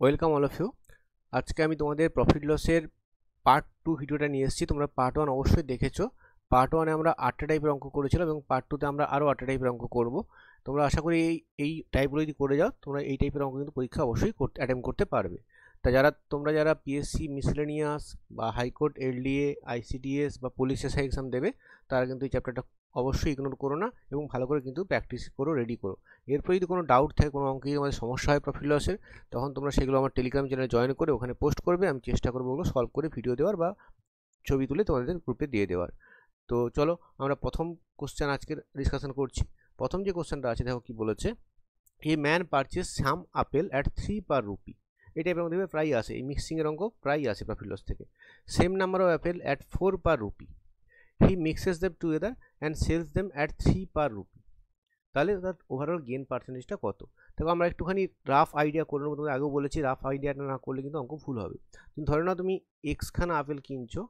Welcome all of you. আজকে আমি তোমাদের প্রফিট লসের পার্ট 2 ভিডিওটা নিয়ে এসেছি। তোমরা পার্ট 1 অবশ্যই দেখেছো। পার্ট 1 এ আমরা 8টা টাইপের অঙ্ক করেছিলাম এবং পার্ট 2 তে আমরা আরও 8টা টাইপের অঙ্ক করব। তোমরা আশা করি এই টাইপগুলো যদি করে যাও তোমরা এই টাইপের অঙ্ক কিন্তু পরীক্ষা অবশ্যই অ্যাটেম্প করতে পারবে। তা তোমরা যারা পিএসসি মিসেলেনিয়াস বা হাইকোর্ট এলডিএ আইসিডিএস বা পুলিশ এসআই এক্সাম দেবে তারা কিন্তু এই চ্যাপ্টারটা অবশ্যই ইগনোর করো না এবং ভালো করে কিন্তু প্র্যাকটিস করো, রেডি করো। এরপর যদি কোনো ডাউট থাকে, কোনো অঙ্কে যদি আমাদের সমস্যা হয় প্রফিট লসের, তখন তোমরা সেগুলো আমার টেলিগ্রাম চ্যানেলে জয়েন করে ওখানে পোস্ট করবে। আমি চেষ্টা করবো ওগুলো সলভ করে ভিডিও দেওয়ার বা ছবি তুলে তোমাদের গ্রুপে দিয়ে দেওয়ার। তো চলো আমরা প্রথম কোশ্চেন আজকে ডিসকাশন করছি। প্রথম যে কোশ্চেনটা আছে দেখো কি বলেছে, a man purchase some apple at 3 per rupee. এই টাইপের মধ্যে প্রায় আসে, এই মিক্সিংয়ের অঙ্ক প্রায় আসে প্রফিট লস থেকে। Same number of Apple at 4 per rupee, he mixes them together and sales them at 3 per rupee. তাহলে তার ওভারঅল গেন পার্সেন্টেজটা কত? দেখো আমরা একটুখানি রাফ আইডিয়া করে নেবো। তোমাদের আগেও বলেছি রাফ আইডিয়াটা না করলে কিন্তু অঙ্ক ভুল হবে। তুমি ধরে নাও তুমি এক্সখানা আপেল কিনছো,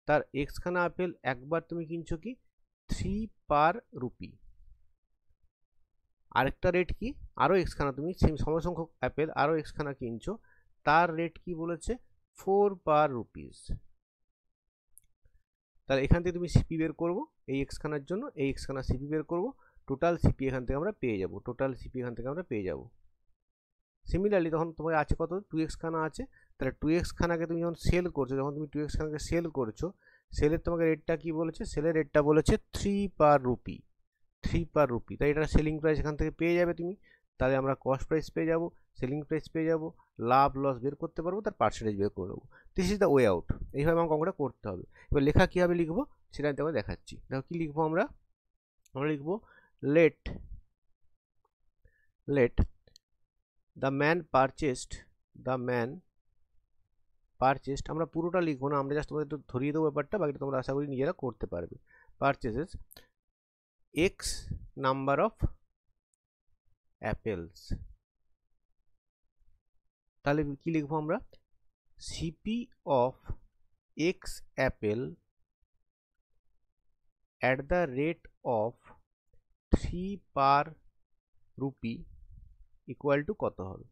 তার এক্সখানা আপেল একবার তুমি কিনছো কি 3 পার রুপি। আরেকটা রেট কি, আরও এক্সখানা তুমি সেম সমসংখ্যক অ্যাপেল আরও এক্সখানা কিনছো, তার রেট কি বলেছে 4 পার রুপিস। তাহলে এখান থেকে তুমি সিপি বের করবো এই এক্সখানার জন্য, এই এক্সখানা সিপি বের করবো, টোটাল সিপি এখান থেকে আমরা পেয়ে যাবো, টোটাল সিপি এখান থেকে আমরা পেয়ে যাবো। সিমিলারলি তখন তোমার আছে কত 2x খানা আছে, তাহলে 2x খানাকে তুমি যখন সেল করছো, যখন তুমি 2x খানাকে সেল করছো, সেলের তোমাকে রেটটা কি বলেছে, সেলের রেটটা বলেছে 3 পার রুপি, 3 পার রুপি। তাই এটা সেলিং প্রাইস এখান থেকে পেয়ে যাবে তুমি। তাহলে আমরা কস্ট প্রাইস পেয়ে যাবো, সেলিং প্রাইস পেয়ে যাবো, লাভ লস বের করতে পারবো, তার পার্সেন্টেজ বের করে দেবো। This is the way out. এইভাবে আমাকে অঙ্কটা করতে হবে। এবার লেখা কীভাবে লিখবো সেটা আমি তোমাকে দেখাচ্ছি। দেখো কী লিখবো আমরা লিখবো লেট দ্য ম্যান পারচেসড, আমরা পুরোটা লিখবো না, আমরা জাস্ট তোমাদের একটু ধরিয়ে দেবো ব্যাপারটা, বাকিটা তোমরা আশা করি নিজেরা করতে পারবে। পারচেসেস এক্স নাম্বার অফ অ্যাপেলস। তাহলে কি লিখবো আমরা, CP of x Apple at the rate of 3 per rupee equal to কত হবে।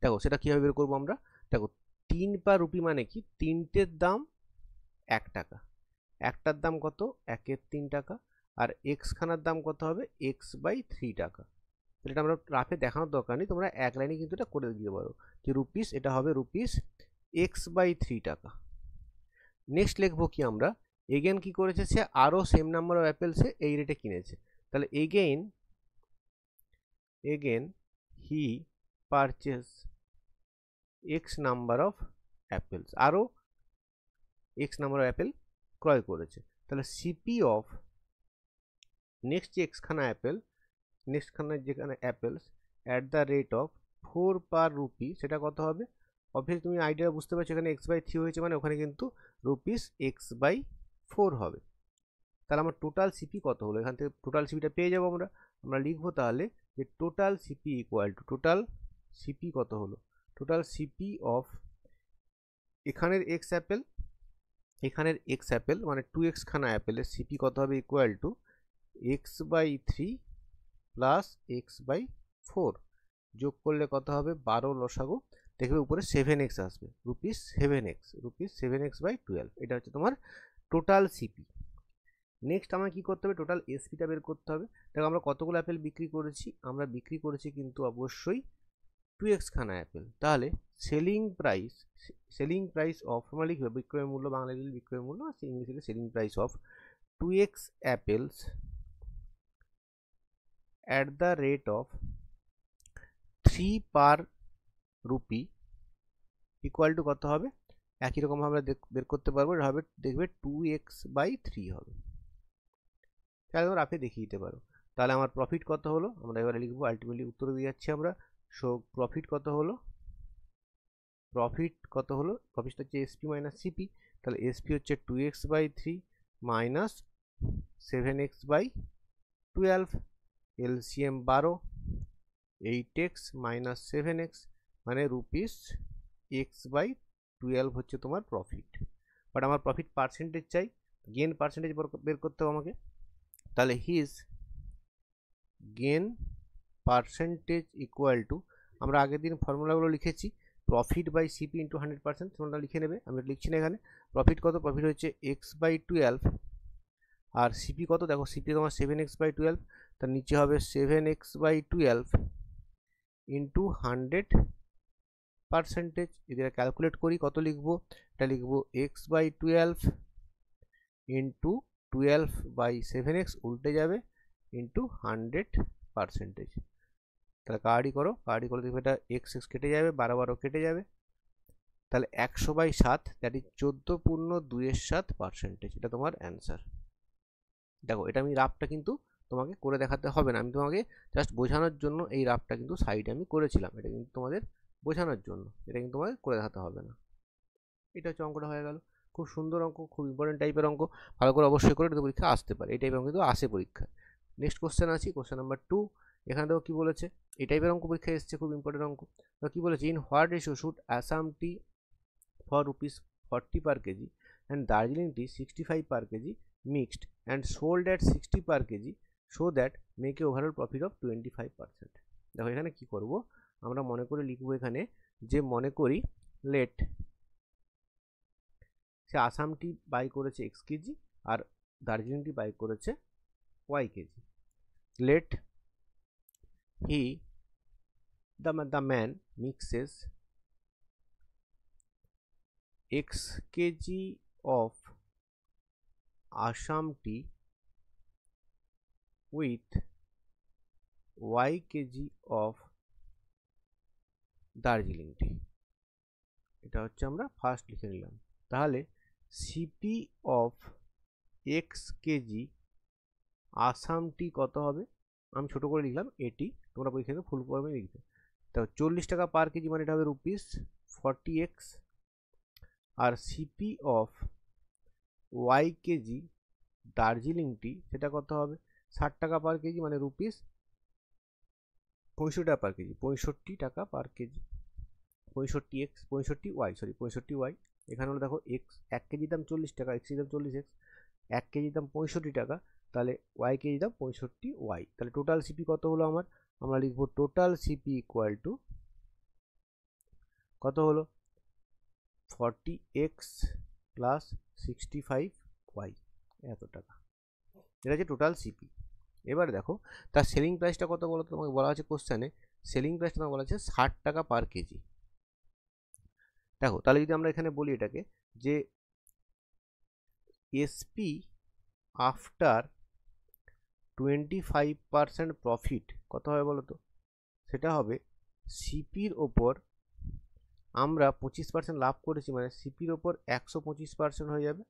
দেখো সেটা কীভাবে বের করবো আমরা, দেখো 3 পার রুপি মানে কি, তিনটের দাম 1 টাকা, একটার দাম কত 1/3 টাকা, আর এক্স খানার দাম কত হবে x/3 টাকা। এটা আমরা রাফে দেখানোর দরকার নেই, তোমরা এক লাইনে কিন্তু এটা করে দিতে পারো যে রুপিস, এটা হবে রুপিস x/3 টাকা। নেক্সট লিখবো কি আমরা, এগেন কি করেছে, সে আরও সেম নাম্বার অফ অ্যাপেলসে এই রেটে কিনেছে। তাহলে again he purchase x number of apples, আরও এক্স নাম্বার অফ অ্যাপেল ক্রয় করেছে। তাহলে সিপি অফ নেক্সট যে এক্সখানা অ্যাপেল, নেক্সট খানা যেখানে apples at the rate of 4 per rupee, সেটা কত হবে, অবভিয়াসলি তুমি আইডিয়া বুঝতে পারছো, এখানে x/3 হয়েছে মানে ওখানে কিন্তু রুপিস x/4 হবে। তাহলে আমার টোটাল সিপি কত হলো, এখান থেকে টোটাল সিপিটা পেয়ে যাবো আমরা। আমরা লিখবো তাহলে যে total CP equal two, total CP কত হলো, টোটাল সিপি অফ এখানের এক্স অ্যাপেল, এখানের এক্স অ্যাপেল মানে 2x খানা অ্যাপেলের সিপি কত হবে equal to x/3 plus x/4, যোগ করলে কত হবে 12 লসাগু, দেখবে উপরে 7x আসবে, রুপিস 7x/12। এটা হচ্ছে তোমার টোটাল সিপি। নেক্সট আমার কি করতে হবে, টোটাল এসপিটা বের করতে হবে। দেখো আমরা কতগুলো অ্যাপেল বিক্রি করেছি, আমরা বিক্রি করেছি কিন্তু অবশ্যই 2x খানা অ্যাপেল। তাহলে সেলিং প্রাইস অফ, আমরা লিখবে বিক্রয় মূল্য, বাংলা লিখলে বিক্রয় মূল্য, আর ইংলিশে selling price of 2x apples at the rate of 3 per rupee equal to কত হবে, একই রকম আমরা বের করতে পারবো, এটা হবে দেখবে 2x/3 হবে। তাহলে তোমরা রাফে দেখিয়ে দিতে পারো। তাহলে আমার প্রফিট কত হলো, আমরা এবারে লিখবো, আলটিমেটলি উত্তর দিয়ে যাচ্ছি আমরা। সো প্রফিট কত হলো, প্রফিটটা হচ্ছে এসপি মাইনাস সিপি। তাহলে এসপি হচ্ছে 2x/3 minus 7x/12, LCM 12, 8x minus 7x মানে রুপিস x/12 হচ্ছে তোমার প্রফিট। বাট আমার প্রফিট পার্সেন্টেজ চাই, গেন পার্সেন্টেজ বের করতে হবে আমাকে। তাহলে his gain percentage equal two, আমরা আগের দিন ফর্মুলাগুলো লিখেছি, প্রফিট বাই সিপি ইন্টু 100%, তোমরা লিখে নেবে, আমি লিখছি না এখানে। প্রফিট কত? প্রফিট হচ্ছে x/12, আর সিপি কত? দেখো সিপি তোমার 7x/12, তার নিচে হবে 7x/12 ইন্টু 100%। যদি এটা ক্যালকুলেট করি কত লিখবো? এটা লিখবো x/12 ইন্টু 12/7x, উল্টে যাবে, ইন্টু 100%। তাহলে কার্ডই করো, কার্ডই করে দেখবে এটা x কেটে যাবে, 12 কেটে যাবে, তাহলে 100/7, দ্যাট ইজ 14.27%। এটা তোমার অ্যান্সার। দেখো এটা আমি রাফটা কিন্তু তোমাকে করে দেখাতে হবে না, আমি তোমাকে জাস্ট বোঝানোর জন্য এই রাফটা কিন্তু সাইডে আমি করেছিলাম, এটা কিন্তু তোমাদের বোঝানোর জন্য, এটা কিন্তু তোমাকে করে দেখাতে হবে না। এটা হচ্ছে অঙ্কটা হয়ে গেল। খুব সুন্দর অঙ্ক, খুব ইম্পর্টেন্ট টাইপের অঙ্ক, ভালো করে অবশ্যই করে, এটা পরীক্ষা আসতে পারে, এই টাইপের অঙ্ক কিন্তু আসে পরীক্ষায়। নেক্সট কোশ্চেন আছি, কোশ্চেন নাম্বার 2। এখানে দেখো কি বলেছে, এই টাইপের অঙ্ক পরীক্ষায় এসছে, খুব ইম্পর্টেন্ট অঙ্ক। তো কি বলেছে, in what ratio should Assam T for ₹40 per kg and Darjeeling tea 65 per kg mixed and sold at 60 per kg so that make a overall profit of 25%। দেখো এখানে কি করব, আমরা মনে করে লিখবো এখানে যে, মনে করি let say Assam tea buy করেছে x কেজি আর দার্জিলিং টি বাই করেছে y KG. Let he the man mixes x kg of Assam tea with y kg of Darjeeling tea। এটা হচ্ছে আমরা ফার্স্ট লিখে নিলাম। তাহলে CP of X kg Assam tea কত হবে, আমি ছোট করে লিখলাম এটি, তোমরা পরীক্ষাতে ফুল ফর্মে লিখবে। তো 40 টাকা পার কেজি, মানে এটা হবে ₹40x। আর CP of Y kg Darjeeling tea, সেটা কত হবে 60 টাকা পার কেজি, মানে ₹65 টাকা পার কেজি, 65 টাকা পার KG, 65x 65y, sorry 65y। এখানে হলো দেখো এক্স 1 কেজি দাম 40 টাকা, এক্স দাম 40x, 1 কেজি দাম 65 টাকা, তাহলে ওয়াই কেজি দাম 65y। তাহলে টোটাল সিপি কত হলো আমার, আমরা লিখবো টোটাল সিপি ইকুয়াল টু কত হলো 40x প্লাস 65y, এত টাকা। এটা হচ্ছে টোটাল সিপি। এবারে দেখো তার সেলিং প্রাইসটা কত বলো, তোমাকে বলা আছে কোশ্চেনে, সেলিং প্রাইসটা তোমাকে বলা আছে 60 টাকা পার কেজি। দেখো তাহলে যদি আমরা এখানে বলি এটাকে যে এসপি আফটার 25% প্রফিট কত হবে বলো তো, সেটা হবে সিপির ওপর আমরা 25% লাভ করেছি, মানে সিপির ওপর 125% হয়ে যাবে।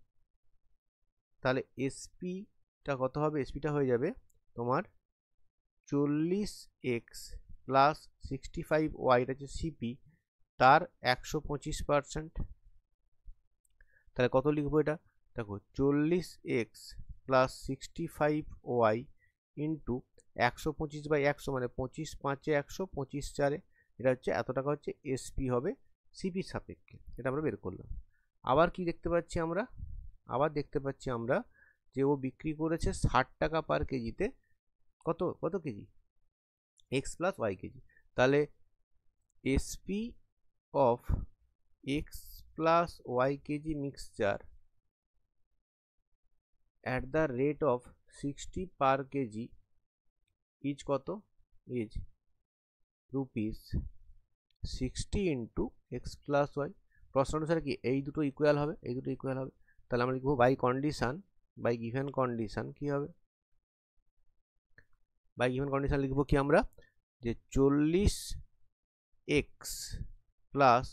তাহলে এসপিটা কত হবে, এসপিটা হয়ে যাবে তোমার 40x প্লাস 65y, এটা হচ্ছে সিপি, তার 125%। তাহলে কত লিখবো এটা, দেখো 40x প্লাস 65y ইন্টু 125/100, মানে 25 5 100, 25 4, এটা হচ্ছে এত টাকা হচ্ছে এসপি হবে সিপির সাপেক্ষে। এটা আমরা বের করলাম। আবার কি দেখতে পাচ্ছি আমরা, আবার দেখতে পাচ্ছি আমরা যে ও বিক্রি করেছে 60 টাকা পার কেজিতে কত কত kg, X plus Y kg. তাহলে SP of X plus Y kg mixture at the rate of 60 per kg is কত, is ₹60 into x plus y। প্রশ্ন অনুসারে কি এই দুটো ইকুয়াল হবে, এই দুটো ইকুয়াল হবে, তাহলে আমরা লিখবো by condition, by given condition কি হবে, বাই গিভেন কন্ডিশন লিখবো কি আমরা, যে 40x plus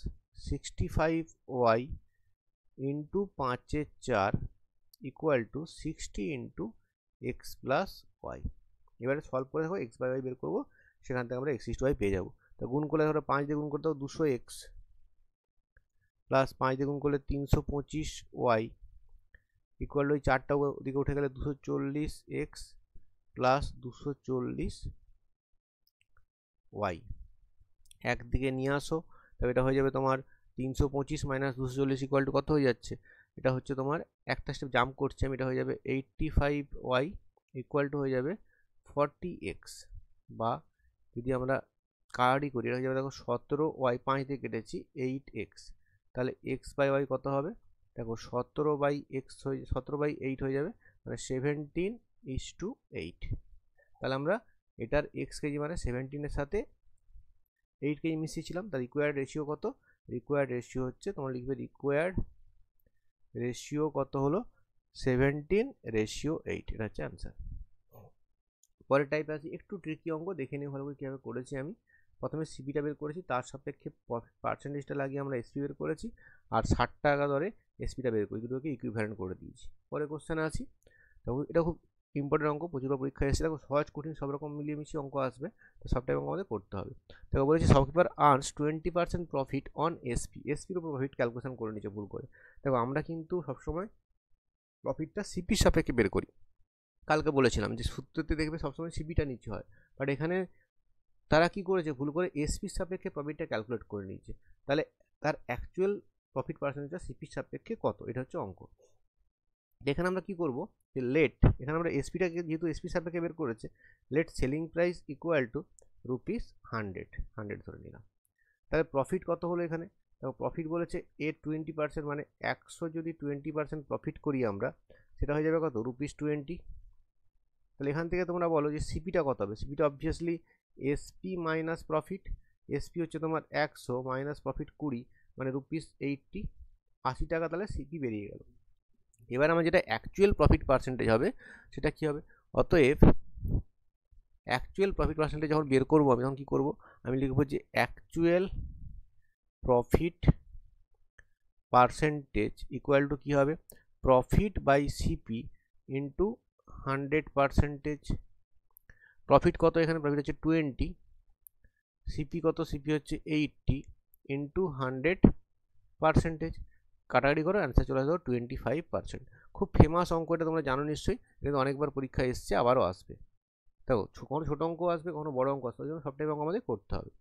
65y into 5/4 equal to 60 into X plus Y. এবারে সলভ করে দেখো এক্স বাই ওয়াই বের করবো, সেখান থেকে আমরা এক্স ইস টু ওয়াই পেয়ে যাবো। তো গুণ করলে ধরো 5 দিয়ে গুণ করতে হবে 200x প্লাস 5 দিয়ে গুণ করলে 325y ইকুয়াল টু, ওই 4টা ওদিকে উঠে গেলে 240x প্লাস 240y, একদিকে নিয়ে আসো, তবে এটা হয়ে যাবে তোমার 325 মাইনাস 240 ইকুয়াল টু কত হয়ে যাচ্ছে, এটা হচ্ছে তোমার একটা স্টেপ জাম্প করছে আমি, এটা হয়ে যাবে 85y ইকুয়াল টু হয়ে যাবে 40x, বা যদি আমরা কার্ডই করি, এটা হয়ে যাবে দেখো 17y, 5 দিয়ে কেটেছি 8x, তাহলে x বাই y কত হবে দেখো 17/8 হয়ে যাবে, মানে 17:8। তাহলে আমরা এটার x কেজি মানে 17 এর সাথে 8 কেজি মিশিয়েছিলাম, তার রিকোয়ার্ড রেশিও কত, রিকোয়ার্ড রেশিও হচ্ছে তোমরা লিখবে রিকোয়ার্ড রেশিও কত হলো 17:8, এটা হচ্ছে অ্যান্সার। পরের টাইপ আছে একটু ট্রিকি অঙ্ক, দেখে নিয়ে ভালো করে কীভাবে করেছি আমি। প্রথমে সিপিটা বের করেছি, তার সাপেক্ষে পার্সেন্টেজটা লাগিয়ে আমরা এসপি বের করেছি, আর 60 টাকা দরে এসপিটা বের করি, দুটোকে ইকুইভ্যালেন্ট করে দিয়েছি। পরে কোশ্চেন আছি, তখন এটা খুব ইম্পর্টেন্ট অঙ্ক, প্রচুর পরীক্ষায় এসেছে, দেখো সহজ কঠিন সব রকম মিলিয়ে মিশিয়ে অঙ্ক আসবে, তো সব টাইপ অঙ্ক আমাদের করতে হবে। দেখো বলেছি shopkeeper earns 20% profit on SP, এসপির উপর প্রফিট ক্যালকুলেশন করে নিচ্ছে ভুল করে। দেখো আমরা কিন্তু সবসময় প্রফিটটা সিপির সাপেক্ষে বের করি, কালকে বলেছিলাম যে সূত্রতে দেখবে সবসময় সিপিটা নিচে হয়, বাট এখানে তারা কি করেছে ভুল করে এসপির সাপেক্ষে প্রফিটটা ক্যালকুলেট করে নিয়েছে, তাহলে তার অ্যাকচুয়াল প্রফিট পার্সেন্টেজটা সিপির সাপেক্ষে কত, এটা হচ্ছে অঙ্ক। এখানে আমরা কি করব যে লেট, এখানে আমরা এসপিটাকে যেহেতু এসপি সাপেক্ষে বের করেছে, let selling price equal to ₹100 ধরে নিলাম। তাহলে প্রফিট কত হলো এখানে দেখো, প্রফিট বলেছে এ 20%, মানে 100 যদি 20% প্রফিট করি আমরা, সেটা হয়ে যাবে কত ₹20। তাহলে এখান থেকে তোমরা বলো যে সিপিটা কত হবে, সিপিটা obviously SP minus profit, SP হচ্ছে তোমার 100 মাইনাস প্রফিট 20, মানে ₹80, 80 টাকা, তাহলে সিপি বেরিয়ে গেল। এবার আমার যেটা অ্যাকচুয়াল প্রফিট পার্সেন্টেজ হবে সেটা কি হবে, অতএব অ্যাকচুয়াল প্রফিট পার্সেন্টেজ যখন বের করবো আমি তখন কী করবো, আমি লিখবো যে actual profit percentage equal to কী হবে, profit by CP into 100%। Profit কত এখানে, প্রফিট হচ্ছে 20, সিপি কত, সিপি হচ্ছে 80 ইন্টু 100%, কাটাকাটি করে অ্যান্সার চলে আসবে 25%। খুব ফেমাস অঙ্ক, এটা তোমরা জানো নিশ্চয়ই, কিন্তু অনেকবার পরীক্ষায় এসছে, আবারও আসবে। দেখো কখনো ছোটো অঙ্ক আসবে, কখনো বড় অঙ্ক আসবে, ওই জন্য সব টাইপ অঙ্ক আমাদের করতে হবে।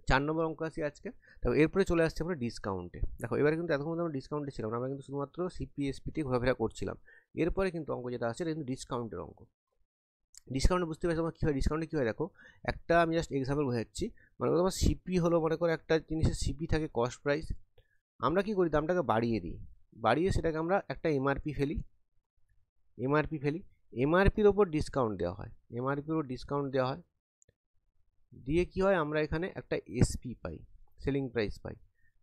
4 নম্বর অঙ্ক আসি আজকে। দেখো এরপরে চলে আসছে আমরা ডিসকাউন্টে। দেখো এবারে কিন্তু এতক্ষণ আমরা ডিসকাউন্টে ছিলাম, আমরা কিন্তু শুধুমাত্র সিপিএসপিতে ঘোরাফেরা করছিলাম। এরপরে কিন্তু অঙ্ক যেটা আসছে এটা কিন্তু ডিসকাউন্টের অঙ্ক। ডিসকাউন্টে বুঝতে পারছি তোমার কী হয়, ডিসকাউন্টে কী হয় দেখো, একটা আমি জাস্ট এক্সাম্পল বোঝাচ্ছি। মানে তোমার সিপি হলো, মনে করো একটা জিনিসের সিপি থাকে কস্ট প্রাইস, আমরা কি করি দামটাকে বাড়িয়ে দিই, বাড়িয়ে সেটাকে আমরা একটা এমআরপি ফেলি, এমআরপির ওপর ডিসকাউন্ট দেওয়া হয়, এমআরপির ওপর ডিসকাউন্ট দেওয়া হয়, দিয়ে কি হয় আমরা এখানে একটা এসপি পাই, সেলিং প্রাইস পাই।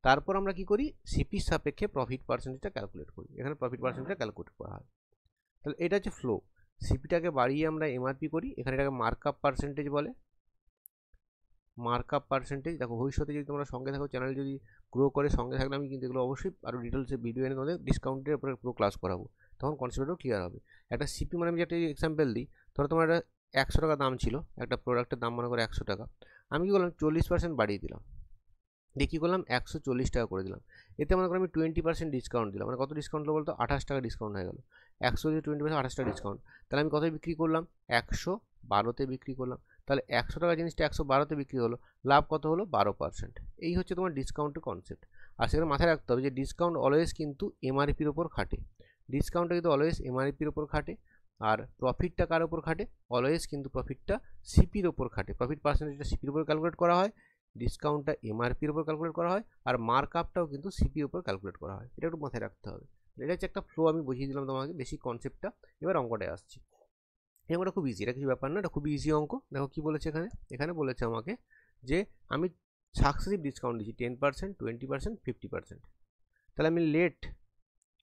তারপর আমরা কি করি, সিপির সাপেক্ষে প্রফিট পার্সেন্টেজটা ক্যালকুলেট করি, এখানে প্রফিট পার্সেন্টেজটা ক্যালকুলেট করা হয়। তাহলে এটা হচ্ছে ফ্লো, সিপিটাকে বাড়িয়ে আমরা এমআরপি করি, এখানে এটাকে মার্কআপ পার্সেন্টেজ বলে, মার্কআপ পার্সেন্টেজ। দেখো ভবিষ্যতে যদি তোমরা সঙ্গে থাকো, চ্যানেল যদি গ্রো করে সঙ্গে থাকলে আমি কিন্তু এগুলো অবশ্যই আরও ডিটেলসে ভিডিও এনে তোমাদের ডিসকাউন্টের উপরে পুরো ক্লাস করাবো, তখন কনসেপ্টটাও ক্লিয়ার হবে। একটা সিপি মানে আমি একটা এক্সাম্পল দিই, ধরো তোমার একটা 100 টাকা দাম ছিল, একটা প্রোডাক্টের দাম মনে করো 100 টাকা, আমি কী করলাম 40% বাড়িয়ে দিলাম, দিয়ে কী করলাম 140 টাকা করে দিলাম, এতে মনে করো আমি 20% ডিসকাউন্ট দিলাম, মানে কত ডিসকাউন্ট হলো বলতো 28 টাকা ডিসকাউন্ট হয়ে গেল, 100 দিয়ে 20% 28 টাকা ডিসকাউন্ট, তাহলে আমি কতই বিক্রি করলাম 112তে বিক্রি করলাম, তাহলে 100 টাকা জিনিসটা 112তে বিক্রি হলো, লাভ কত হলো 12%। এই হচ্ছে তোমার ডিসকাউন্টের কনসেপ্ট। আর সেখানে মাথায় রাখতে হবে যে ডিসকাউন্ট অলওয়েজ কিন্তু এমআরপির ওপর খাটে, ডিসকাউন্টটা কিন্তু অলওয়েজ এমআরপির ওপর খাটে, আর প্রফিটটা কার ওপর খাটে, অলওয়েজ কিন্তু প্রফিটটা সিপির ওপর খাটে, প্রফিট পার্সেন্টেজটা সিপির উপর ক্যালকুলেট করা হয়, ডিসকাউন্টটা এমআরপির উপর ক্যালকুলেট করা হয়, আর মার্কআপটাও কিন্তু সিপির উপর ক্যালকুলেট করা হয়, এটা একটু মাথায় রাখতে হবে। এটা হচ্ছে একটা ফ্লো, আমি বুঝিয়ে দিলাম তোমাকে বেশি কনসেপ্টটা। এবার অঙ্কটায় আসছি, এই অঙ্কটা খুব ইজি, এটা কিছু ব্যাপার না, এটা খুবই ইজি অঙ্ক। দেখো কি বলেছে এখানে, এখানে বলেছে আমাকে যে আমি সাকসেসিভ ডিসকাউন্ট দিচ্ছি 10%, 20%, 50%। তাহলে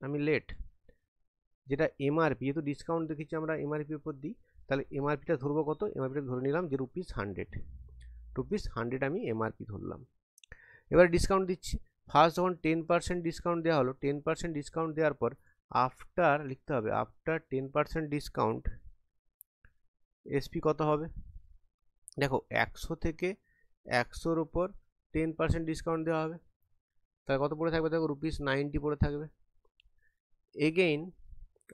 আমি লেট যেটা এমআরপি, যেহেতু ডিসকাউন্ট দেখেছি আমরা এমআরপির উপর দিই, তাহলে এমআরপিটা ধরবো কত, এমআরপিটা ধরে নিলাম যে ₹100 আমি এমআরপি ধরলাম। এবার ডিসকাউন্ট দিচ্ছি, ফার্স্ট যখন 10% ডিসকাউন্ট দেওয়া হলো, 10% ডিসকাউন্ট দেওয়ার পর আফটার লিখতে হবে, আফটার 10% ডিসকাউন্ট এসপি কত হবে। দেখো 100 থেকে 100-র উপর 10% ডিসকাউন্ট দেওয়া হবে, তাহলে কত পড়ে থাকবে দেখো ₹90 পড়ে থাকবে। এগেইন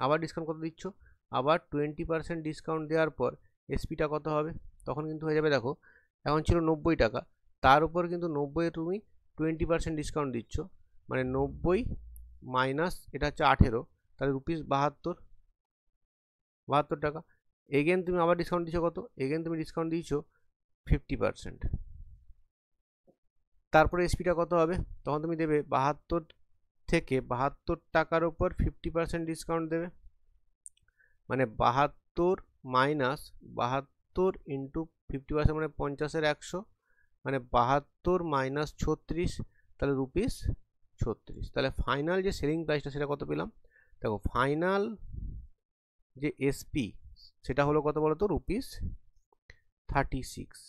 আবার ডিসকাউন্ট কত দিচ্ছ, আবার 20% ডিসকাউন্ট দেওয়ার পর এসপিটা কত হবে, তখন কিন্তু হয়ে যাবে দেখো, এখন ছিল 90 টাকা, তার উপর কিন্তু 90-এ তুমি 20% ডিসকাউন্ট দিচ্ছ, মানে 90 মাইনাস এটা হচ্ছে 18, তাহলে ₹72 টাকা। এগেন তুমি আবার ডিসকাউন্ট দিচ্ছ কত, এগেন তুমি ডিসকাউন্ট দিয়েছো 50%, তারপরে এসপিটা কত হবে, তখন তুমি দেবে 72 থেকে 72 টাকার উপর 50% ডিসকাউন্ট দেবে, মানে 72 মাইনাস 72 ইন্টু 50% মানে 50-এর 100, মানে 72 মাইনাস 36, তাহলে রুপিস 36। তাহলে ফাইনাল যে সেলিং প্রাইসটা সেটা কত পেলাম, দেখো ফাইনাল যে এসপি সেটা হলো কত বলো তো, রুপিস 36।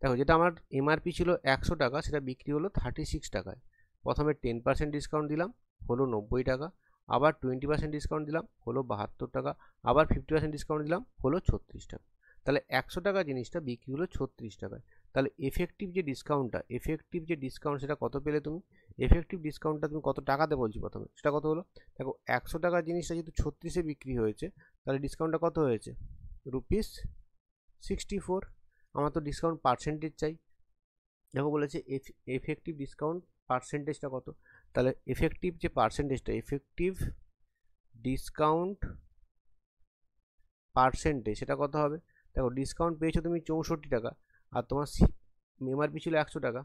দেখো যেটা আমার এমআরপি ছিল 100 টাকা, সেটা বিক্রি হলো 36 টাকায়। প্রথমে 10% ডিসকাউন্ট দিলাম, হলো 90 টাকা, আবার 20% ডিসকাউন্ট দিলাম, হলো 72 টাকা, আবার 50% ডিসকাউন্ট দিলাম, হলো 36 টাকা। তাহলে 100 টাকা জিনিসটা বিক্রি হলো 36 টাকায়। তাহলে এফেক্টিভ যে ডিসকাউন্ট সেটা কত পেলে তুমি, এফেক্টিভ ডিসকাউন্টটা তুমি কত টাকাতে বলছি প্রথমে, সেটা কত হলো, দেখো 100 টাকার জিনিসটা যেহেতু 36-এ বিক্রি হয়েছে, তাহলে ডিসকাউন্টটা কত হয়েছে, রুপিস 64। আমার তো ডিসকাউন্ট পার্সেন্টেজ চাই, দেখো বলেছে এফেক্টিভ ডিসকাউন্ট পার্সেন্টেজটা কত, তাহলে এফেক্টিভ যে পার্সেন্টেজটা, এফেক্টিভ ডিসকাউন্ট পার্সেন্টেজ সেটা কত হবে, দেখো ডিসকাউন্ট পেয়েছো তুমি 64 টাকা, আর তোমার এমআরপি ছিল 100 টাকা,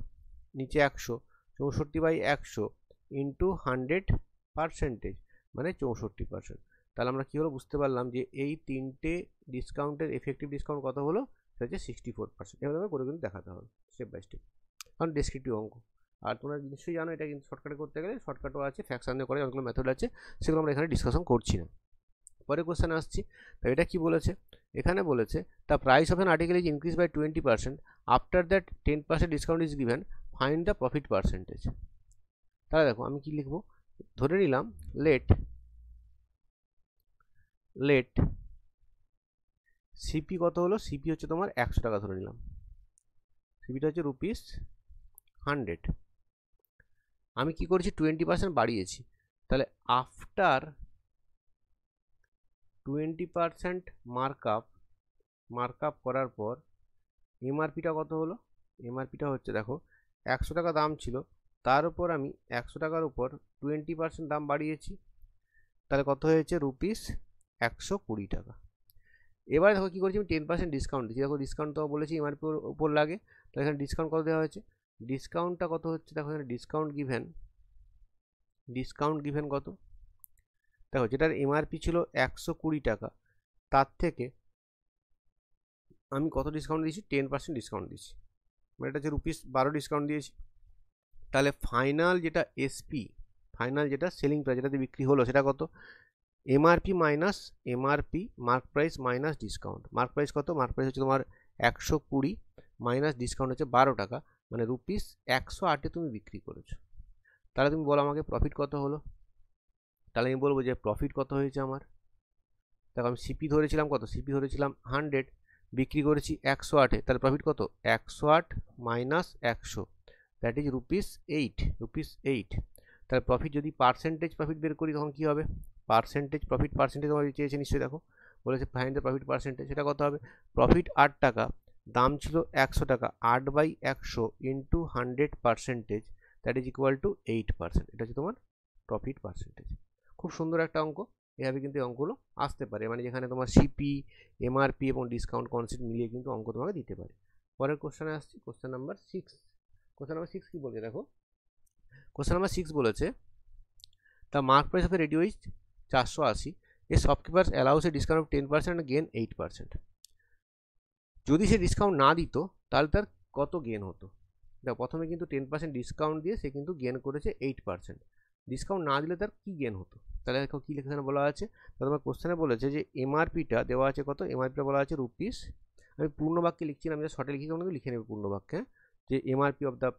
নিচে 100, 64/100 ইন্টু 100% মানে 64%। তাহলে আমরা কী হলো বুঝতে পারলাম যে এই তিনটে ডিসকাউন্টের এফেক্টিভ ডিসকাউন্ট কত হলো, সেটা হচ্ছে 64%। এবার আমরা করে কিন্তু দেখাতে হবে স্টেপ বাই স্টেপ, কারণ ডেসক্রিপটিভ অঙ্ক। আর তোমরা নিশ্চয়ই জানো এটা কিন্তু শর্টকাটে করতে গেলে শর্টকাটও আছে, ফ্র্যাকশন দিয়ে করে অনেকগুলো মেথড আছে, সেগুলো আমরা এখানে ডিসকাশন করছি না। পরে কোশ্চেন আসছি, তো এটা কি বলেছে, এখানে বলেছে the price of an article is increase by 20%, after that 10% discount is given, find the profit percentage. তাহলে দেখো আমি কি লিখবো, ধরে নিলাম লেট সিপি কত হলো, সিপি হচ্ছে তোমার 100 টাকা ধরে নিলাম, সিপিটা হচ্ছে রুপিস 100। আমি কি করেছি 20% বাড়িয়েছি, তাহলে আফটার 20% মার্কআপ করার পর এমআরপিটা কত হলো, এমআরপিটা হচ্ছে দেখো 100 টাকা দাম ছিল, তার উপর আমি 100 টাকার উপর 20% দাম বাড়িয়েছি, তাহলে কত হয়েছে রুপিস 120 টাকা। এবার দেখো কী করেছি আমি 10% ডিসকাউন্ট দিচ্ছি, দেখো ডিসকাউন্ট তো বলেছি এমআরপির উপর লাগে, তাহলে এখানে ডিসকাউন্ট কত দেওয়া হয়েছে, ডিসকাউন্টটা কত হচ্ছে, দেখো এখানে ডিসকাউন্ট গিভেন কত, দেখো যেটার এমআরপি ছিল 120 টাকা, তার থেকে আমি কত ডিসকাউন্ট দিয়েছি, 10% ডিসকাউন্ট দিয়েছি, মানে এটা হচ্ছে রুপিস 12 ডিসকাউন্ট দিয়েছি। তাহলে ফাইনাল যেটা এসপি, ফাইনাল যেটা সেলিং প্রাইস যেটাতে বিক্রি হলো সেটা কত, MRP minus MRP mark price minus discount, mark price কত, মার্ক প্রাইস হচ্ছে তোমার 120 মাইনাস ডিসকাউন্ট হচ্ছে 12 টাকা, মানে রুপিস 108-এ তুমি বিক্রি করেছো। তাহলে তুমি বলো আমাকে প্রফিট কত হলো, তাহলে আমি বলবো যে প্রফিট কত হয়েছে আমার, দেখো আমি সিপি ধরেছিলাম কত, সিপি ধরেছিলাম 100, বিক্রি করেছি 108-এ, তাহলে প্রফিট কত, 108 মাইনাস 100, দ্যাট ইজ রুপিস 8। তাহলে প্রফিট যদি পার্সেন্টেজ প্রফিট বের করি তখন কী হবে, পার্সেন্টেজ তোমার চেয়েছে নিশ্চয়ই, দেখো বলেছে ফাইন্ড দ্য প্রফিট পার্সেন্টেজ, সেটা কত হবে, প্রফিট 8 টাকা, দাম ছিল 100 টাকা, 8/100 into 100%, that is equal to 8%। এটা হচ্ছে তোমার প্রফিট পার্সেন্টেজ। খুব সুন্দর একটা অঙ্ক, এভাবে কিন্তু অঙ্কগুলো আসতে পারে, মানে যেখানে তোমার সিপি, এমআরপি এবং ডিসকাউন্ট কনসেপ্ট মিলিয়ে কিন্তু অঙ্ক তোমাকে দিতে পারে। পরের কোশ্চেনে আসছি, কোশ্চেন নাম্বার 6। কোশ্চেন নাম্বার 6 কি বলছে দেখো, কোশ্চেন নাম্বার 6 বলেছে the mark price of A radio is 480, A shopkeeper allows A discount of 10% gain 8%। যদি সে ডিসকাউন্ট না দিত তাহলে তার কত গেন হতো, দেখো প্রথমে কিন্তু 10% ডিসকাউন্ট দিয়ে সে কিন্তু গেন করেছে 8%, ডিসকাউন্ট না দিলে তার কী গেন হতো, তাহলে দেখো কী এখানে বলা আছে, তোমার কোশ্চেনে বলেছে যে এমআরপিটা দেওয়া আছে কত, এমআরপিটা বলা আছে রুপিস, আমি পূর্ণ বাক্যে লিখছি না, আমি শর্টে লিখি, কিন্তু লিখে নেবে পূর্ণ বাক্যে, যে MRP of the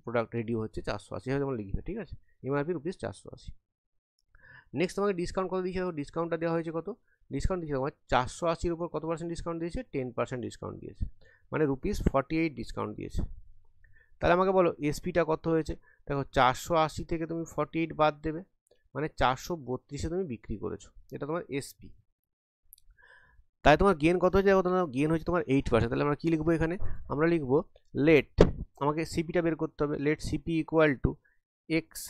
product radio হচ্ছে 480, হয়তো তোমরা লিখবে, ঠিক আছে, এমআরপি রুপিস 480। নেক্সট তোমাকে ডিসকাউন্ট কত দিয়েছে, ডিসকাউন্টটা দেওয়া হয়েছে কত, ডিসকাউন্ট দিয়েছে তোমার 480-র উপর কত পার্সেন্ট ডিসকাউন্ট দিয়েছে, 10% ডিসকাউন্ট দিয়েছে, মানে রুপিস 48 ডিসকাউন্ট দিয়েছে। তাহলে আমাকে বলো এসপিটা কত হয়েছে, দেখো 480 থেকে তুমি 48 বাদ দেবে, মানে 432-এ তুমি বিক্রি করেছো, এটা তোমার এসপি। তাই তোমার গেন কত হয়েছে, দেখো তোমার গেন হয়েছে তোমার 8%। তাহলে আমরা কী লিখবো এখানে, আমরা লিখবো লেট, আমাকে সিপিটা বের করতে হবে, let CP equal to X,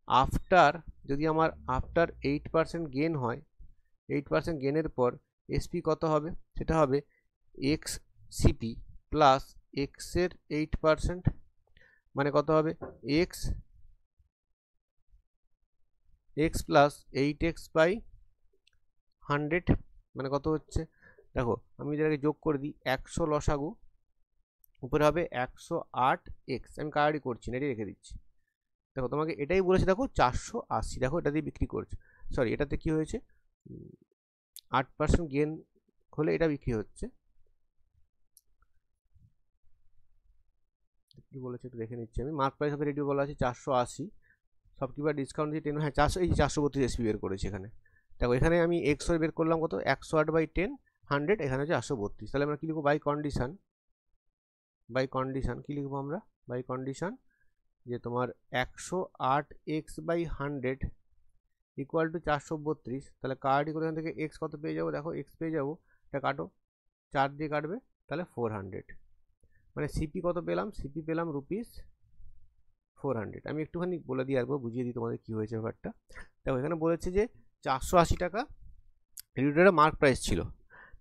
after যদি আমার আফটার 8% গেন হয়, 8% গেনের পর এসপি কত হবে, সেটা হবে এক্স সিপি প্লাস এক্সের 8%, মানে কত হবে x x plus 8x by 100 মানে কত হচ্ছে, দেখো আমি যেটাকে যোগ করে দিই 100 লসাগু উপরে হবে 108x, আমি কারারি করছি না, এটাই রেখে দিচ্ছি। দেখো তোমাকে এটাই বলেছে, দেখো 480, দেখো এটা দিয়ে বিক্রি করছে, সরি এটাতে কি হয়েছে 8% গেন হলে এটা বিক্রি হচ্ছে, কি বলেছে একটু দেখে নিচ্ছি আমি। মার্ক প্রাইস অফ রেডিও বলা আছে 480, শপকিপার ডিসকাউন্ট দিয়ে 10, হ্যাঁ 400, এই যে 432 এসপি বের করেছে এখানে। দেখো এখানে আমি এক্স বের করলাম কত 108 বাই 10 100, এখানে হচ্ছে 832। তাহলে আমরা কি লিখবো বাই কন্ডিশন, কি লিখবো আমরা বাই কন্ডিশন যে তোমার 108x বাই 100 ইকুয়াল টু 432। তাহলে কার্ড করে এখান থেকে এক্স কত পেয়ে যাবো, দেখো এক্স পেয়ে যাবো, এটা কাটো 4 দিয়ে কাটবে তাহলে 400, মানে সিপি কত পেলাম, সিপি পেলাম রুপিস 400। আমি একটুখানি বলে দিয়ে আসবো, বুঝিয়ে দিই তোমাদের কী হয়েছে ব্যাপারটা। দেখো এখানে বলেছে যে 480 টাকা রেডিওটার মার্ক প্রাইস ছিল,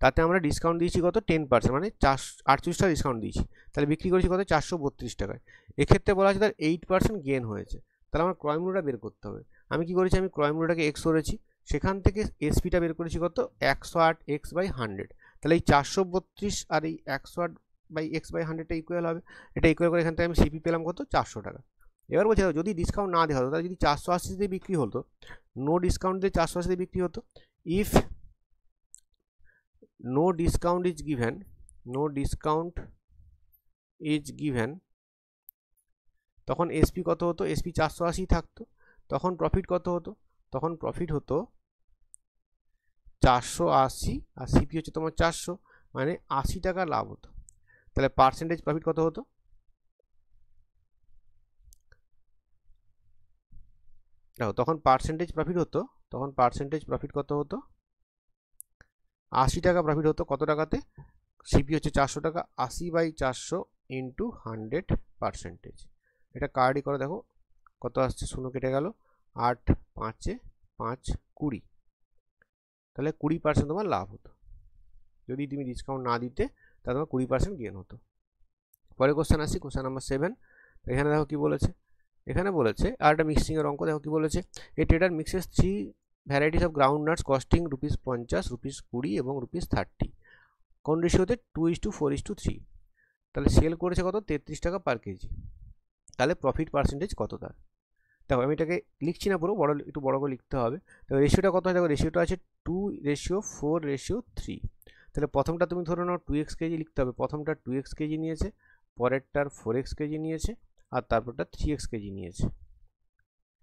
তাতে আমরা ডিসকাউন্ট দিয়েছি কত 10%, মানে 48 টাকা ডিসকাউন্ট দিয়েছি, তাহলে বিক্রি করেছি কত 432 টাকায়। এক্ষেত্রে বলা আছে তার 8% গেন হয়েছে, তাহলে আমার ক্রয় মূল্যটা বের করতে হবে। আমি কি করেছি, আমি ক্রয় মূল্যটাকে এক্স করেছি, সেখান থেকে এসপিটা বের করেছি কত 108x বাই 100, তাহলে এই 432 আর এই 108 বাই x বাই 100টা ইকুয়াল হবে, এটা ইকুয়াল করে এখান থেকে আমি সিপি পেলাম কত 400 টাকা। এবার বলছি যদি ডিসকাউন্ট না দেওয়া হতো, তাহলে যদি 480 দিয়ে বিক্রি হতো, নো ডিসকাউন্ট দিয়ে 480 দিয়ে বিক্রি হতো, if no discount is given তখন এসপি কত হতো, এসপি 480 থাকতো, তখন প্রফিট কত হতো, তখন প্রফিট হতো 480 আর সিপি হচ্ছে তোমার 400, মানে 80 টাকা লাভ হতো। তাহলে পার্সেন্টেজ প্রফিট কত হতো, দেখো তখন পার্সেন্টেজ প্রফিট কত হতো 80 টাকা প্রফিট হতো, কত টাকাতে, সিপি হচ্ছে 400 টাকা, 80 বাই 400 ইন্টু 100%। এটা কার্ডই করো, দেখো কত আসছে, 0 কেটে গেল, 8 5 5 20, তাহলে 20% তোমার লাভ হতো। যদি তুমি ডিসকাউন্ট না দিতে তাহলে তোমার 20% গেন হতো। পরে কোশ্চেন আসছি, কোশ্চেন নাম্বার 7। এখানে দেখো কি বলেছে, এখানে বলেছে আর একটা মিক্সিংয়ের অঙ্ক, দেখো কি বলেছে, এ tedder mixes 3 varieties of ground nuts costing ₹50, ₹20 এবং ₹30, কোন রেশিওতে 2:4:3, তাহলে সেল করেছে কত 33 টাকা পার কেজি, তাহলে প্রফিট পার্সেন্টেজ কত তার। দেখো আমি এটাকে লিখছি না পুরো, একটু বড় করে লিখতে হবে। তো রেশিওটা কত হয়, দেখো রেশিওটা আছে 2:4:3, তাহলে প্রথমটা তুমি ধরে নাও 2x কেজি লিখতে হবে, প্রথমটা 2x কেজি নিয়েছে, পরেরটার 4x কেজি নিয়েছে, আর তারপরটা 3x কেজি নিয়েছে,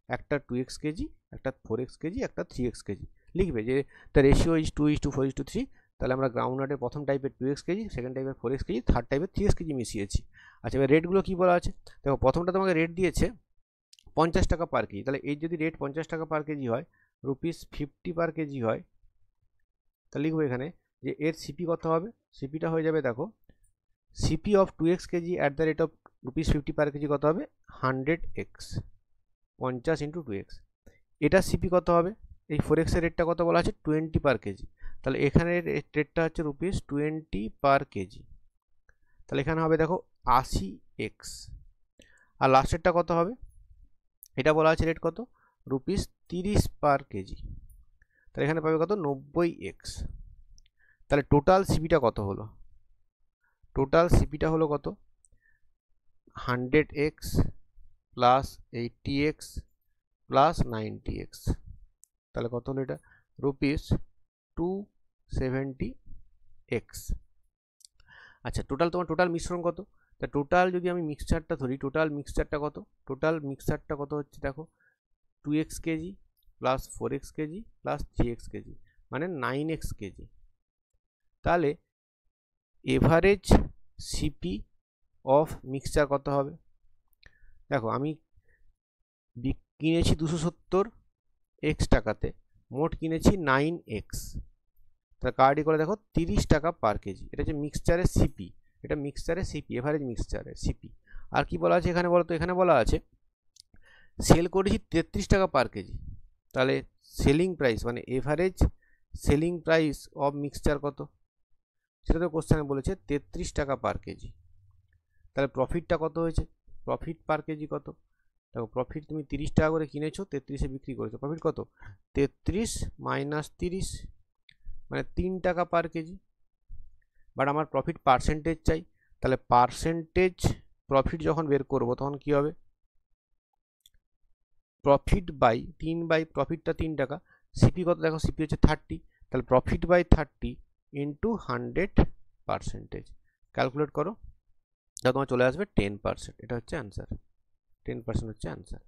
একটা 2x কেজি, একটা 4x কেজি, একটা 3x কেজি। লিখবে যে দ্য রেশিও ইজ 2:4:3, তাহলে আমরা গ্রাউন্ড নাটের প্রথম টাইপের 2x কেজি, সেকেন্ড টাইপের 4x কেজি, থার্ড টাইপের 3x কেজি মিশিয়েছি। আচ্ছা এবার রেটগুলো কী বলা আছে, দেখো প্রথমটা তোমাকে রেট দিয়েছে 50 টাকা পার কেজি, তাহলে এই যদি রেট 50 টাকা পার কেজি হয়, ₹50 পার কেজি হয়, তাহলে লিখবো এখানে যে এর সিপি কত হবে, সিপিটা হয়ে যাবে, দেখো CP of 2x KG at the rate of ₹50 per KG কত হবে 100x, 50 ইন্টু 2x। এটা সিপি কত হবে, এই 4x এর রেটটা কত বলা আছে 20 পার কেজি, তাহলে এখানে রেটটা হচ্ছে ₹20 পার কেজি, তাহলে এখানে হবে দেখো 80x। আর লাস্টেরটা কত হবে, এটা বলা আছে রেট কত ₹30 পার কেজি, তাহলে এখানে পাবে কত 90x। তাহলে টোটাল সিপিটা কত হলো, টোটাল সিপিটা হলো কত 100x plus 80x plus 90x, তাহলে কত হলো এটা ₹270x। আচ্ছা তোমার টোটাল মিশ্রণ কত, তা টোটাল যদি আমি মিক্সচারটা ধরি, টোটাল মিক্সচারটা কত হচ্ছে, দেখো 2x KG plus 4x KG plus 3x KG, মানে 9x কেজি। তাহলে এভারেজ সিপি অফ মিক্সচার কত হবে, দেখো আমি কিনেছি 270x টাকাতে, মোট কিনেছি 9x, তাহলে কার্ডই করে দেখো 30 টাকা পার কেজি, এটা হচ্ছে মিক্সচারের সিপি, এটা মিক্সচারের সিপি, এভারেজ মিক্সচারের সিপি। আর কি বলা আছে এখানে বলো তো, এখানে বলা আছে সেল করেছি 33 টাকা পার কেজি, তাহলে সেলিং প্রাইস মানে average selling price of mixture কত, সেটা তো কোশ্চেনে বলেছে 33 টাকা পার কেজি, তাহলে প্রফিটটা কত হয়েছে, প্রফিট পার কেজি কত? দেখো প্রফিট তুমি 30 টাকা করে কিনেছো, 33-এ বিক্রি করেছো, প্রফিট কত? 33 মাইনাস 30 মানে 3 টাকা পার কেজি। বাট আমার প্রফিট পার্সেন্টেজ চাই, তাহলে পার্সেন্টেজ প্রফিট যখন বের করবো তখন কি হবে? প্রফিট বাই 3 প্রফিটটা 3 টাকা, সিপি কত? দেখো সিপি হচ্ছে 30, তাহলে প্রফিট বাই 30 ইন্টু 100%। ক্যালকুলেট করো, তাহলে তোমার চলে আসবে 10%। এটা হচ্ছে অ্যান্সার, 10% হচ্ছে অ্যান্সার।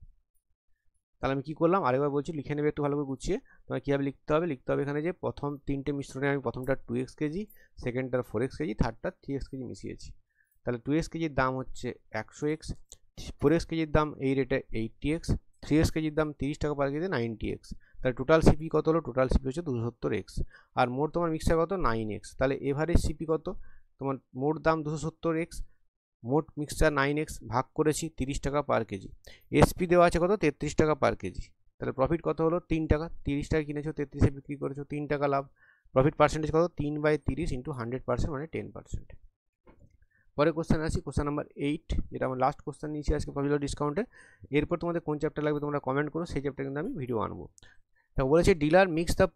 তাহলে আমি কি করলাম আরেকবার বলছি, লিখে নেবে একটু ভালো করে গুছিয়ে। তোমার কীভাবে লিখতে হবে? লিখতে হবে এখানে যে প্রথম 3টে মিশ্রণে আমি প্রথমটা 2x KG, সেকেন্ডটার 4x KG, থার্ডটা 3x KG মিশিয়েছি। তাহলে 2x কেজির দাম হচ্ছে 100x, 4x কেজির দাম এই রেটে 80x, 3x কেজির দাম 30 টাকা পার কেজিতে 90x। তাহলে টোটাল সিপি কত হলো? টোটাল সিপি হচ্ছে 270x। আর মোট তোমার মিক্সচার কত? 9x। তাহলে এভারেজ সিপি কত? তোমার মোট দাম 270x, মোট মিক্সচার 9x, ভাগ করেছি 30 টাকা পার কেজি। এসপি দেওয়া আছে কত? 33 টাকা পার কেজি। তাহলে প্রফিট কত হলো? 3 টাকা। 30 টাকা কিনেছো, 33-এ বিক্রি করেছো, 3 টাকা লাভ। প্রফিট পার্সেন্টেজ কত? 3/30 ইন্টু 100% মানে 10%। পরে কোশ্চেন আসি, কোশ্চেন নাম্বার 8, যেটা আমার লাস্ট কোশ্চেন নিয়েছি আজকে প্রফিট লস ডিসকাউন্টের। এরপর তোমাদের কোন চ্যাপ্টার লাগবে তোমরা কমেন্ট করো, সেই চ্যাপ্টার কিন্তু আমি ভিডিও আনবো। তো বলেছে dealer mix the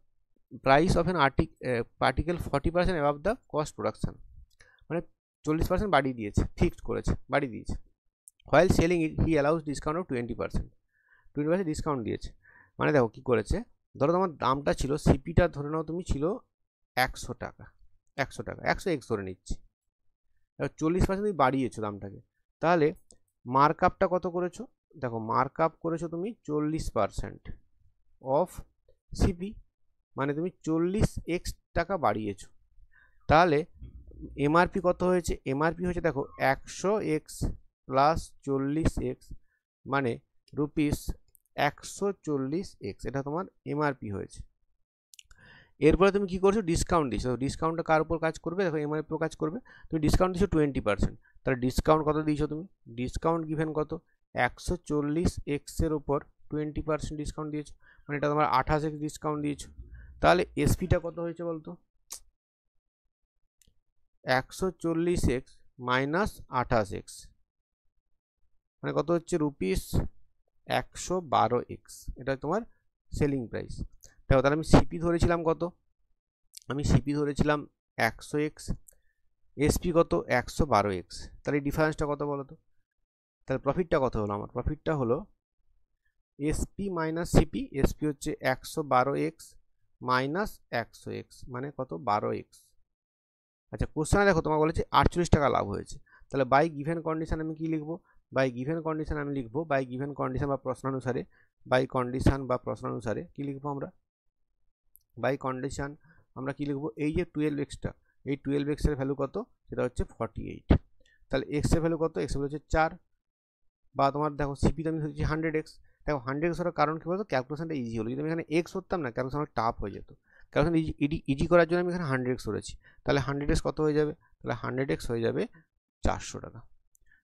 price of an particle 40% above the cost production, মানে 40% বাড়িয়ে দিয়েছে, ফিক্সড করেছে, বাড়িয়ে দিয়েছে। While selling it he allows discount of 20%, 20% discount দিয়েছে। মানে দেখো কী করেছে, ধরো তোমার দামটা ছিল, সিপিটা ধরে নাও তুমি ছিল 100 টাকা, 100x ধরে নিচ্ছি, 40% তুমি বাড়িয়েছো দামটাকে, তাহলে মার্ক আপটা কত করেছো? দেখো মার্ক আপ করেছো তুমি 40% অফ সিপি, মানে তুমি 40x টাকা বাড়িয়েছো। তাহলে এমআরপি কত হয়েছে? এমআরপি হয়েছে দেখো 100x প্লাস 40x মানে রুপিস 140x, এটা তোমার এমআরপি হয়েছে। এরপরে তুমি কি করছো? ডিসকাউন্ট দিচ্ছ। ডিসকাউন্টটা কার উপর কাজ করবে? দেখো এমআরপি উপর কাজ করবে। তুমি ডিসকাউন্ট দিচ্ছ 20%, তাহলে ডিসকাউন্ট কত দিয়েছো তুমি? ডিসকাউন্ট গিভেন কত? 140x এর উপর 20% ডিসকাউন্ট দিয়েছো, মানে এটা তোমার 28x ডিসকাউন্ট দিয়েছো। তাহলে এসপিটা কত হয়েছে বলতো? 140x মাইনাস 28x মানে কত হচ্ছে? রুপিস 112x, এটা তোমার সেলিং প্রাইস। দেখো তাহলে আমি সিপি ধরেছিলাম কত? আমি সিপি ধরেছিলাম 100x, এসপি কত? 112x। তাহলে এই ডিফারেন্সটা কত বলো তো? তাহলে প্রফিটটা কত হলো? আমার প্রফিটটা হলো এসপি মাইনাস সিপি, এসপি হচ্ছে 112x মাইনাস 100x মানে কত? 12x। আচ্ছা কোশ্চেনে দেখো তোমার বলেছে 48 টাকা লাভ হয়েছে, তাহলে বাই গিভেন কন্ডিশন আমি কি লিখবো? বাই গিভেন কন্ডিশন আমি লিখবো, বাই গিভেন কন্ডিশন বা প্রশ্নানুসারে, বাই কন্ডিশন বা প্রশ্নানুসারে কি লিখবো আমরা? বাই কন্ডিশন আমরা কি লিখবো? এই যে 12xটা, এই 12x এর ভ্যালু কত? সেটা হচ্ছে 48। তাহলে x এর ভ্যালু কত? x এর ভ্যালু হচ্ছে 4, বা তোমার দেখো সিপি তো আমি হচ্ছে 100x। দেখো 100x হওয়ার কারণ কি বলতো? ক্যালকুলেশনটা ইজি হলো। যদি আমি এখানে x ধরতাম না, ক্যালকুলেশন অনেক টাফ হয়ে যেত। ক্যালকুলেশন ইজি করার জন্য আমি এখানে 100x ধরেছি। তাহলে 100x কত হয়ে যাবে? তাহলে 100x হয়ে যাবে 400 টাকা।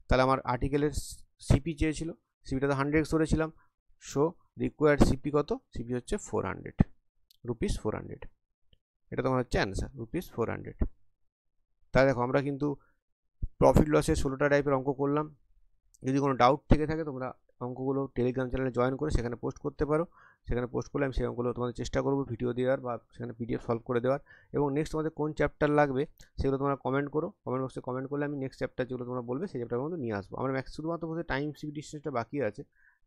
তাহলে আমার আর্টিকেলের সিপি চেয়েছিল, সিপিটা তো 100x ধরেছিলাম, সো রিকোয়ার্ড সিপি কত? সিপি হচ্ছে 400 রুপিস 400। এটা তোমার হচ্ছে অ্যান্সার, রুপিস 400। তাই দেখো আমরা কিন্তু প্রফিট লসের 16টা টাইপের অঙ্ক করলাম। যদি কোনো ডাউট থেকে থাকে তোমরা অঙ্কগুলো টেলিগ্রাম চ্যানেলে জয়েন করে সেখানে পোস্ট করতে পারো। সেখানে পোস্ট করলে আমি সেই অঙ্কগুলো তোমাদের চেষ্টা করবো ভিডিও দেওয়ার বা সেখানে পিডিএফ সলভ করে দেওয়ার। এবং নেক্সট তোমাদের কোন চ্যাপ্টার লাগবে সেগুলো তোমরা কমেন্ট করো, কমেন্ট বক্সে কমেন্ট করলে আমি নেক্সট চ্যাপ্টার যেগুলো তোমরা বলবে সেই চ্যাপ্টারগুলো কিন্তু নিয়ে আসবো। আমরা শুধুমাত্র বলতে টাইম স্পিড ডিস্টেন্সটা বাকি আছে,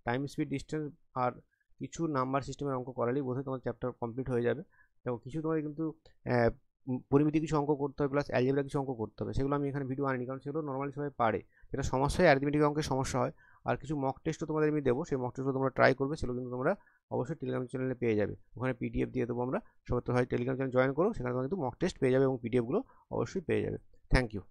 টাইম স্পিড ডিস্টেন্স আর কিছু নাম্বার সিস্টেমের অঙ্ক করালেই বোধহয় তোমার চ্যাপ্টার কমপ্লিট হয়ে যাবে। দেখো কিছু তোমাদের কিন্তু পরিমিতি কিছু অঙ্ক করতে হবে, প্লাস অ্যালজেব্রা কিছু অঙ্ক করতে হবে, সেগুলো আমি এখানে ভিডিও আনিনি কারণ সেগুলো নর্মালি সবাই পারে। যেটা সমস্যা হয় অ্যারিথমেটিক অঙ্কের সমস্যা হয়। আর কিছু মক টেস্টও তোমাদের আমি দেবো, সেই মক টেস্টও তোমরা ট্রাই করবে, সেগুলো কিন্তু তোমরা অবশ্যই টেলিগ্রাম চ্যানেলে পেয়ে যাবে। ওখানে পিডিএফ দিয়ে দেবো আমরা, সবাই তো হয় টেলিগ্রাম চ্যানেল জয়েন করো, সেখানে তোমরা কিন্তু মক টেস্ট পেয়ে যাবে এবং পিডিএফগুলো অবশ্যই পেয়ে যাবে। Thank you.